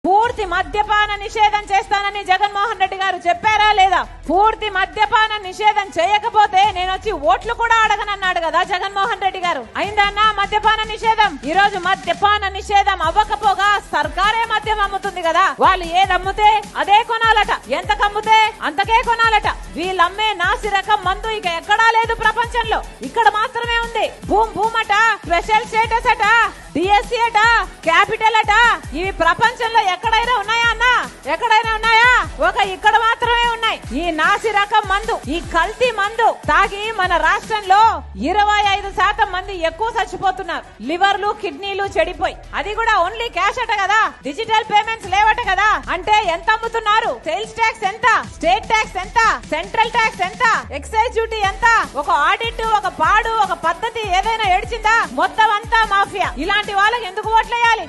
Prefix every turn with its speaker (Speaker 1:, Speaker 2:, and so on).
Speaker 1: పూర్తి మద్యపాన నిషేధం చేస్తానని జగన్మోహన్ రెడ్డి గారు చెప్పారా లేదా? పూర్తి మద్యపాన నిషేధం చేయకపోతే నేను వచ్చి ఓట్లు కూడా అడగనన్నాడు కదా జగన్మోహన్ రెడ్డి గారు. అయిందన్నా మద్యపాన నిషేధం? ఈ రోజు మద్యపాన నిషేధం అవ్వకపోగా సర్కారే మద్యం అమ్ముతుంది కదా. వాళ్ళు ఏదమ్ముతే అదే కొనాలట, ఎంత కమ్ముతే అంతకే కొనాలట. వీళ్ళమ్మే నాసి రకం మందు ఇక ఎక్కడా లేదు ప్రపంచంలో, ఇక్కడ మాత్రమే ఉంది. భూమ్ అట, స్పెషల్ స్టేటస్ అట, డిఎస్సీ అట, క్యాపిటల్ అట. ఇవి ప్రపంచంలో ఎక్కడైనా ఉన్నాయా అన్నా? ఎక్కడైనా ఉన్నాయా? ఒక ఇక్కడ మాత్రమే ఉన్నాయి. ఈ నాసి రకం మందు, ఈ కల్తీ మందు తాగి మన రాష్ట్రంలో 25% మంది ఎక్కువ చచ్చిపోతున్నారు. లివర్లు, కిడ్నీలు చెడిపోయి. అది కూడా ఓన్లీ క్యాష్ అట కదా, డిజిటల్ పేమెంట్స్ లేవట కదా. అంటే ఎంత అమ్ముతున్నారు? సేల్స్ ట్యాక్స్ ఎంత, స్టేట్ ట్యాక్స్ ఎంత, సెంట్రల్ ట్యాక్స్ ఎంత, ఎక్సైజ్ డ్యూటీ ఎంత? ఒక ఆడిట్, ఒక పాడు, ఒక పద్ధతి ఏదైనా ఏడ్చిందా? మొత్తం అంతా మాఫియా. ఇలాంటి వాళ్ళకి ఎందుకు ఓట్లేయాలి?